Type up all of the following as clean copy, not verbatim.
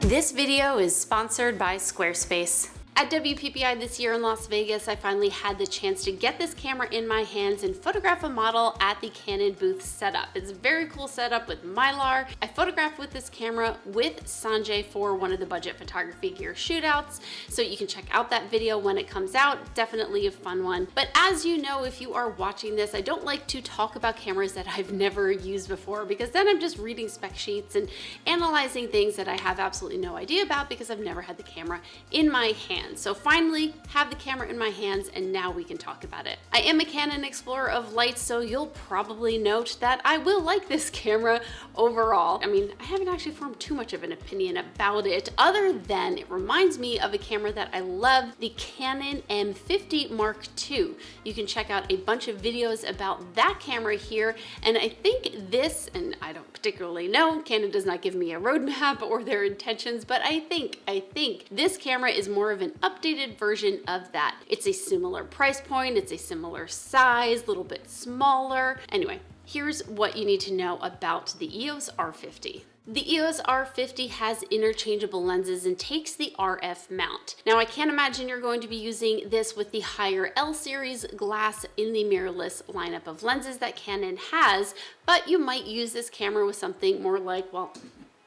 This video is sponsored by Squarespace. At WPPI this year in Las Vegas, I finally had the chance to get this camera in my hands and photograph a model at the Canon booth setup. It's a very cool setup with Mylar. I photographed with this camera with Sanjay for one of the budget photography gear shootouts, so you can check out that video when it comes out. Definitely a fun one. But as you know, if you are watching this, I don't like to talk about cameras that I've never used before, because then I'm just reading spec sheets and analyzing things that I have absolutely no idea about because I've never had the camera in my hands. So finally have the camera in my hands, and now we can talk about it. I am a Canon explorer of light, so you'll probably note that I will like this camera overall. I mean, I haven't actually formed too much of an opinion about it, other than it reminds me of a camera that I love, the Canon M50 Mark II. You can check out a bunch of videos about that camera here, and I think this, and I don't particularly know, Canon does not give me a roadmap or their intentions, but I think this camera is more of an updated version of that. It's a similar price point, it's a similar size, a little bit smaller. Anyway, here's what you need to know about the EOS R50. The EOS R50 has interchangeable lenses and takes the RF mount. Now, I can't imagine you're going to be using this with the higher L series glass in the mirrorless lineup of lenses that Canon has, but you might use this camera with something more like, well,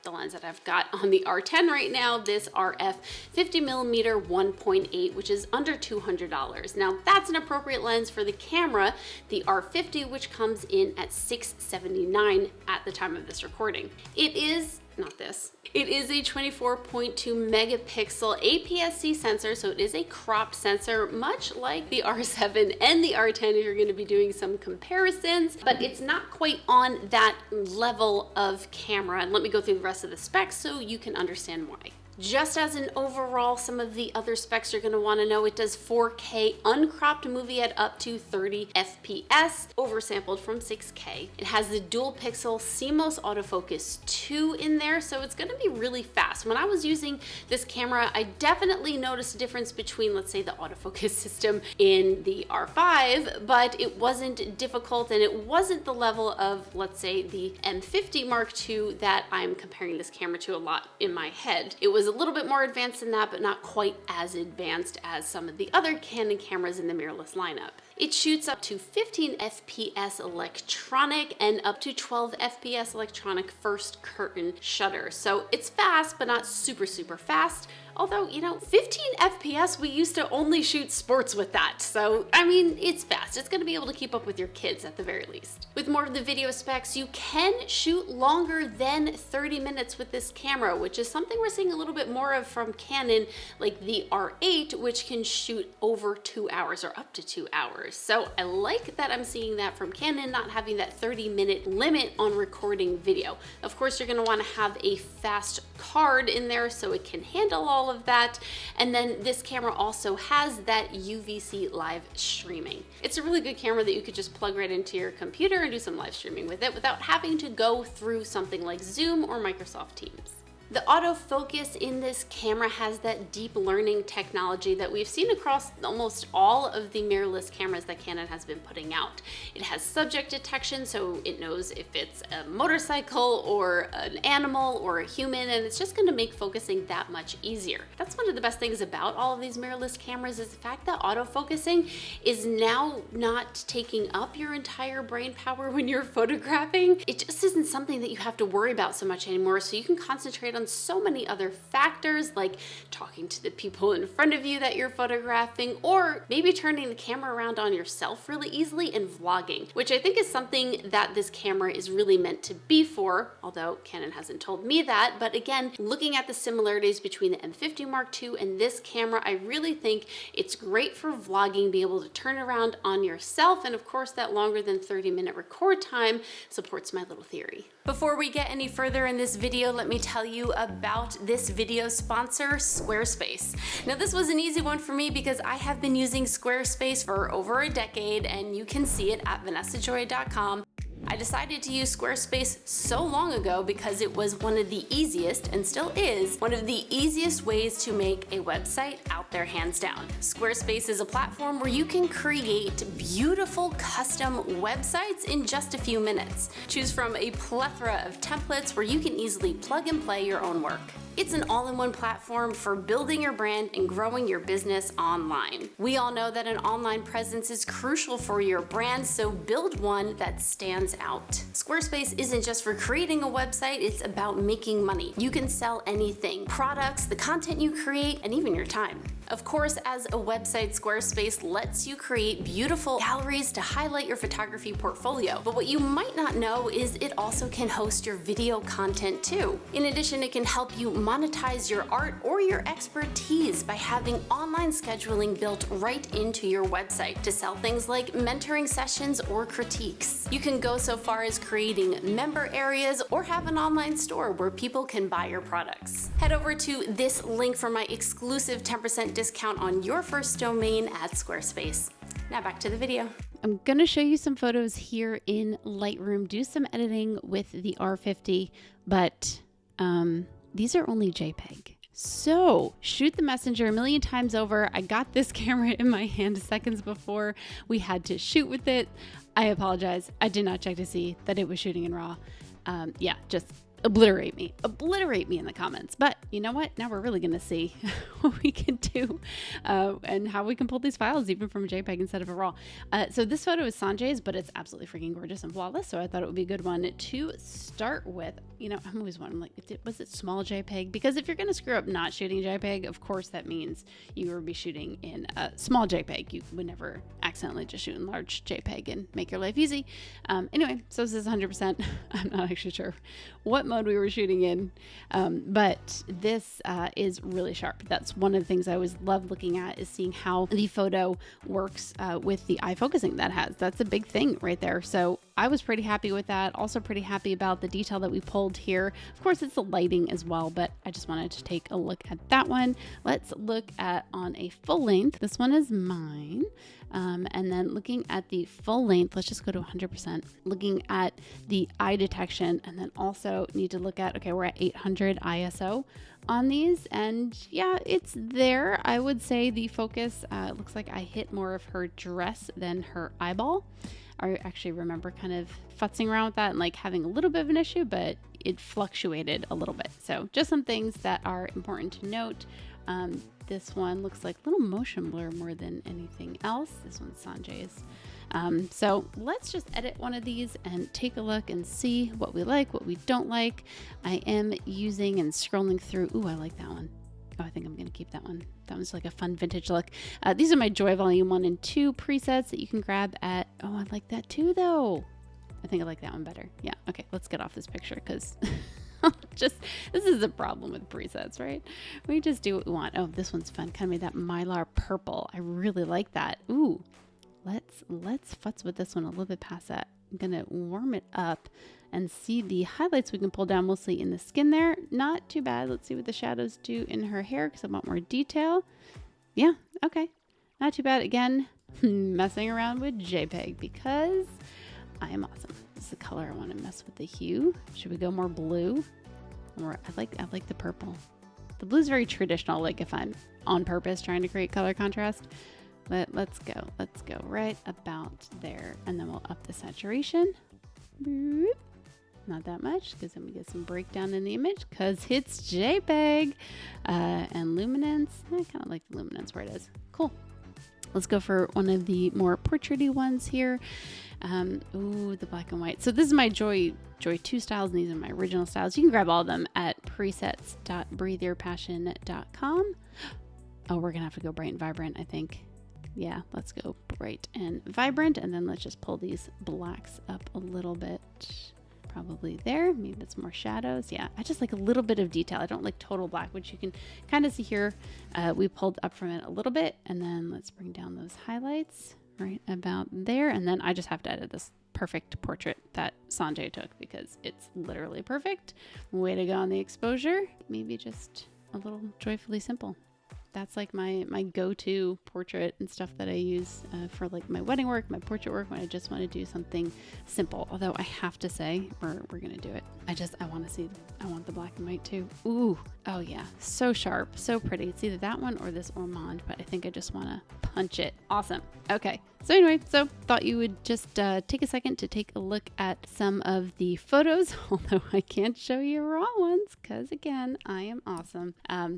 the lens that I've got on the R10 right now, this RF 50mm 1.8, which is under $200. Now, that's an appropriate lens for the camera, the R50, which comes in at $679 at the time of this recording. It is not this. It is a 24.2 megapixel APS-C sensor, so it is a cropped sensor, much like the R7 and the R10 if you're going to be doing some comparisons, but it's not quite on that level of camera. And let me go through the rest of the specs so you can understand why. Just as an overall, some of the other specs you're going to want to know, it does 4K uncropped movie at up to 30 FPS, oversampled from 6K. It has the dual pixel CMOS autofocus 2 in there, so it's going to be really fast. When I was using this camera, I definitely noticed a difference between, let's say, the autofocus system in the R5, but it wasn't difficult and it wasn't the level of, let's say, the M50 Mark II that I'm comparing this camera to a lot in my head. It was a little bit more advanced than that, but not quite as advanced as some of the other Canon cameras in the mirrorless lineup. It shoots up to 15 FPS electronic and up to 12 FPS electronic first curtain shutter. So it's fast, but not super fast. Although, you know, 15 FPS, we used to only shoot sports with that. So, I mean, it's fast. It's gonna be able to keep up with your kids at the very least. With more of the video specs, you can shoot longer than 30 minutes with this camera, which is something we're seeing a little bit more of from Canon, like the R8, which can shoot over 2 hours or up to 2 hours. So I like that I'm seeing that from Canon, not having that 30-minute limit on recording video. Of course, you're gonna wanna have a fast card in there so it can handle all of that. And then this camera also has that UVC live streaming. It's a really good camera that you could just plug right into your computer and do some live streaming with it without having to go through something like Zoom or Microsoft Teams. The autofocus in this camera has that deep learning technology that we've seen across almost all of the mirrorless cameras that Canon has been putting out. It has subject detection, so it knows if it's a motorcycle or an animal or a human, and it's just going to make focusing that much easier. That's one of the best things about all of these mirrorless cameras, is the fact that autofocusing is now not taking up your entire brain power when you're photographing. It just isn't something that you have to worry about so much anymore, so you can concentrate on so many other factors, like talking to the people in front of you that you're photographing, or maybe turning the camera around on yourself really easily and vlogging, which I think is something that this camera is really meant to be for, although Canon hasn't told me that. But again, looking at the similarities between the M50 Mark II and this camera, I really think it's great for vlogging, be able to turn around on yourself, and of course that longer than 30-minute record time supports my little theory. Before we get any further in this video, let me tell you about this video sponsor, Squarespace. Now, this was an easy one for me because I have been using Squarespace for over a decade, and you can see it at vanessajoy.com. I decided to use Squarespace so long ago because it was one of the easiest, and still is, one of the easiest ways to make a website out there, hands down. Squarespace is a platform where you can create beautiful custom websites in just a few minutes. Choose from a plethora of templates where you can easily plug and play your own work. It's an all-in-one platform for building your brand and growing your business online. We all know that an online presence is crucial for your brand, so build one that stands out. Squarespace isn't just for creating a website, it's about making money. You can sell anything, products, the content you create, and even your time. Of course, as a website, Squarespace lets you create beautiful galleries to highlight your photography portfolio. But what you might not know is it also can host your video content too. In addition, it can help you monetize your art or your expertise by having online scheduling built right into your website to sell things like mentoring sessions or critiques. You can go so far as creating member areas or have an online store where people can buy your products. Head over to this link for my exclusive 10% discount on your first domain at Squarespace. Now back to the video. I'm gonna show you some photos here in Lightroom, do some editing with the R50, but these are only JPEG. So shoot the messenger a million times over. I got this camera in my hand seconds before we had to shoot with it. I apologize. I did not check to see that it was shooting in RAW. Yeah, just obliterate me in the comments. But you know what? Now we're really going to see what we can do and how we can pull these files even from a JPEG instead of a RAW. So this photo is Sanjay's, but it's absolutely freaking gorgeous and flawless. So I thought it would be a good one to start with. You know, I'm always wondering, like, was it small JPEG? Because if you're going to screw up not shooting JPEG, of course that means you would be shooting in a small JPEG. You would never accidentally just shoot in large JPEG and make your life easy. Anyway, so this is 100%. I'm not actually sure what mode we were shooting in, but this is really sharp. That's one of the things I always love looking at, is seeing how the photo works with the eye focusing that has. That's a big thing right there. So I was pretty happy with that. Also pretty happy about the detail that we pulled here. Of course, it's the lighting as well, but I just wanted to take a look at that one. Let's look at on a full length. This one is mine. And then looking at the full length, let's just go to 100%, looking at the eye detection, and then also need to look at, okay, we're at 800 ISO on these, and yeah, it's there. I would say the focus, looks like I hit more of her dress than her eyeball. I actually remember kind of futzing around with that and like having a little bit of an issue, but it fluctuated a little bit. So just some things that are important to note. This one looks like a little motion blur more than anything else. This one's Sanjay's. So let's just edit one of these and take a look and see what we like, what we don't like. I am using and scrolling through. Ooh, I like that one. Oh, I think I'm going to keep that one. That one's like a fun vintage look. These are my Joy Volume 1 and 2 presets that you can grab at, oh, I like that too though. I think I like that one better. Yeah. Okay. Let's get off this picture because this is a problem with presets, right? We just do what we want. Oh, this one's fun. Kind of made that Mylar purple. I really like that. Ooh, let's futz with this one a little bit past that. I'm going to warm it up and see the highlights we can pull down mostly in the skin there. Not too bad. Let's see what the shadows do in her hair because I want more detail. Yeah. Okay. Not too bad. Again, messing around with JPEG because I am awesome. This is the color I want to mess with, the hue. Should we go more blue? Or I like the purple. The blue is very traditional, like if I'm on purpose trying to create color contrast. But let's go right about there. And then we'll up the saturation. Boop. Not that much, because then we get some breakdown in the image because it's JPEG. And luminance, I kind of like the luminance where it is. Cool. Let's go for one of the more portraity ones here. Ooh, the black and white. So this is my Joy 2 styles, and these are my original styles. You can grab all of them at presets.breatheyourpassion.com. Oh, we're gonna have to go bright and vibrant, I think. Yeah, let's go bright and vibrant, and then let's just pull these blacks up a little bit. Probably there. Maybe it's more shadows. Yeah, I just like a little bit of detail. I don't like total black, which you can kind of see here. We pulled up from it a little bit, and then let's bring down those highlights right about there. And then I just have to edit this perfect portrait that Sanjay took because it's literally perfect. Way to go on the exposure. Maybe just a little joyfully simple. That's like my go-to portrait and stuff that I use for like my wedding work, my portrait work, when I just want to do something simple. Although I have to say, we're gonna do it. I want the black and white too. Ooh, oh yeah, so sharp, so pretty. It's either that one or this Ormond, but I think I just want to punch it. Awesome. Okay. So anyway, thought you would just take a second to take a look at some of the photos, although I can't show you raw ones because again, I am awesome.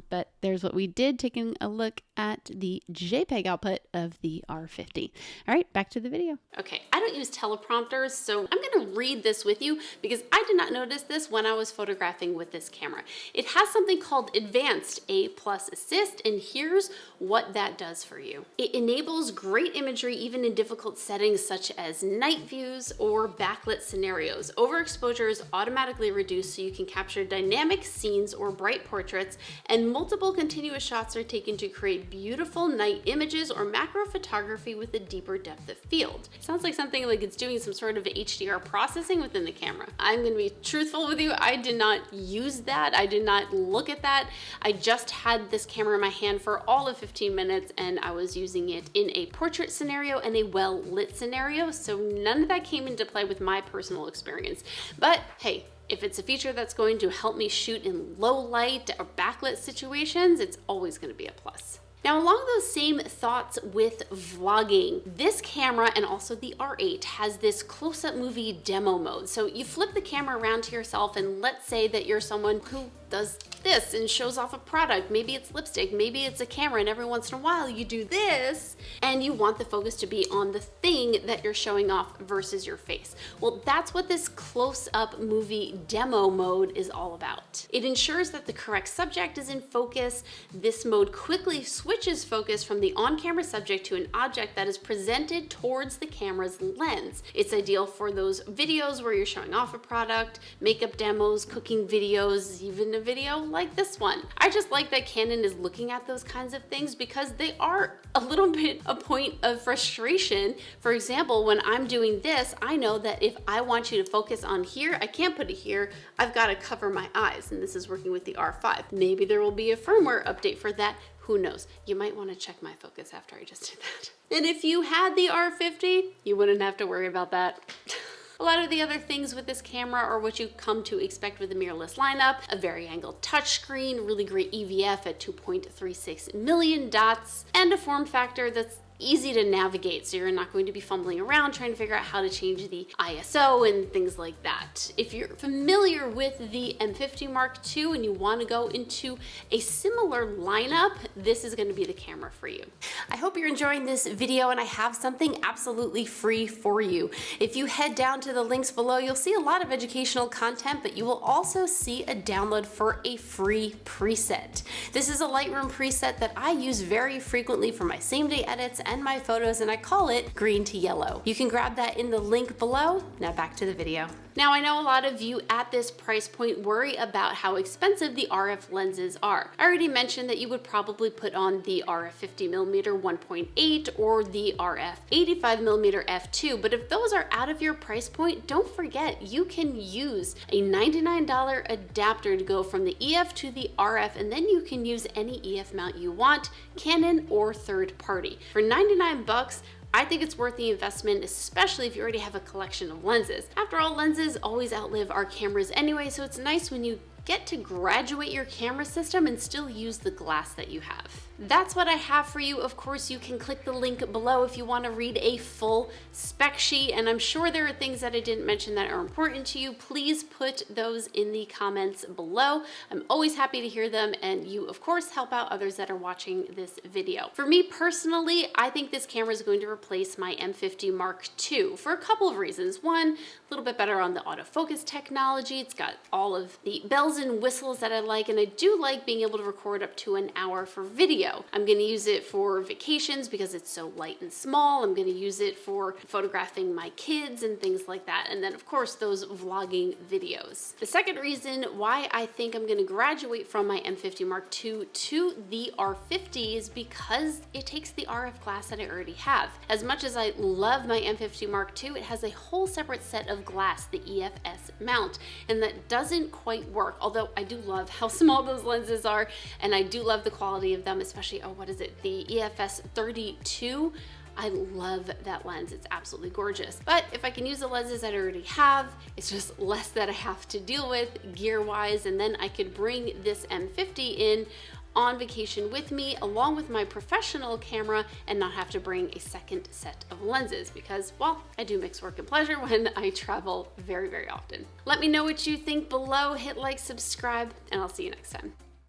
But there's what we did, taking a look at the JPEG output of the R50. All right, back to the video. Okay, I don't use teleprompters, so I'm gonna read this with you because I did not notice this when I was photographing with this camera. It has something called Advanced A+ Assist, and here's what that does for you. It enables great imagery even in difficult settings such as night views or backlit scenarios. Overexposure is automatically reduced so you can capture dynamic scenes or bright portraits, and multiple continuous shots are taken to create beautiful night images or macro photography with a deeper depth of field. Sounds like something like it's doing some sort of HDR processing within the camera. I'm gonna be truthful with you, I did not use that. I did not look at that. I just had this camera in my hand for all of 15 minutes and I was using it in a portrait scenario and a well-lit scenario, so none of that came into play with my personal experience. But hey, if it's a feature that's going to help me shoot in low light or backlit situations, it's always going to be a plus. Now, along those same thoughts with vlogging, this camera and also the R8 has this close-up movie demo mode. So you flip the camera around to yourself and let's say that you're someone who does this and shows off a product. Maybe it's lipstick, maybe it's a camera, and every once in a while you do this and you want the focus to be on the thing that you're showing off versus your face. Well, that's what this close-up movie demo mode is all about. It ensures that the correct subject is in focus. This mode quickly switches focus from the on-camera subject to an object that is presented towards the camera's lens. It's ideal for those videos where you're showing off a product, makeup demos, cooking videos, even a video like this one. I just like that Canon is looking at those kinds of things because they are a little bit a point of frustration. For example, when I'm doing this, I know that if I want you to focus on here, I can't put it here. I've got to cover my eyes, and this is working with the R5. Maybe there will be a firmware update for that. Who knows? You might want to check my focus after I just did that. And if you had the R50, you wouldn't have to worry about that. A lot of the other things with this camera are what you come to expect with the mirrorless lineup: a vari-angled touchscreen, really great EVF at 2.36 million dots, and a form factor that's easy to navigate, so you're not going to be fumbling around trying to figure out how to change the ISO and things like that. If you're familiar with the M50 Mark II and you want to go into a similar lineup, this is going to be the camera for you. I hope you're enjoying this video, and I have something absolutely free for you. If you head down to the links below, you'll see a lot of educational content, but you will also see a download for a free preset. This is a Lightroom preset that I use very frequently for my same-day edits and my photos, and I call it green to yellow. You can grab that in the link below. Now back to the video. Now, I know a lot of you at this price point worry about how expensive the RF lenses are. I already mentioned that you would probably put on the RF 50mm 1.8 or the RF 85mm f2, but if those are out of your price point, don't forget you can use a $99 adapter to go from the EF to the RF, and then you can use any EF mount you want, Canon or third party. For 99 bucks, I think it's worth the investment, especially if you already have a collection of lenses. After all, lenses always outlive our cameras anyway, so it's nice when you get to graduate your camera system and still use the glass that you have. That's what I have for you. Of course, you can click the link below if you want to read a full spec sheet, and I'm sure there are things that I didn't mention that are important to you. Please put those in the comments below. I'm always happy to hear them, and you, of course, help out others that are watching this video. For me personally, I think this camera is going to replace my M50 Mark II for a couple of reasons. One, a little bit better on the autofocus technology. It's got all of the bells and whistles that I like, and I do like being able to record up to an hour for video. I'm going to use it for vacations because it's so light and small. I'm going to use it for photographing my kids and things like that. And then, of course, those vlogging videos. The second reason why I think I'm going to graduate from my M50 Mark II to the R50 is because it takes the RF glass that I already have. As much as I love my M50 Mark II, it has a whole separate set of glass, the EFS mount, and that doesn't quite work. Although I do love how small those lenses are, and I do love the quality of them, especially, oh, what is it? The EFS 32. I love that lens. It's absolutely gorgeous. But if I can use the lenses that I already have, it's just less that I have to deal with gear-wise, and then I could bring this M50 in on vacation with me along with my professional camera and not have to bring a second set of lenses because, well, I do mix work and pleasure when I travel very, very often. Let me know what you think below, hit like, subscribe, and I'll see you next time.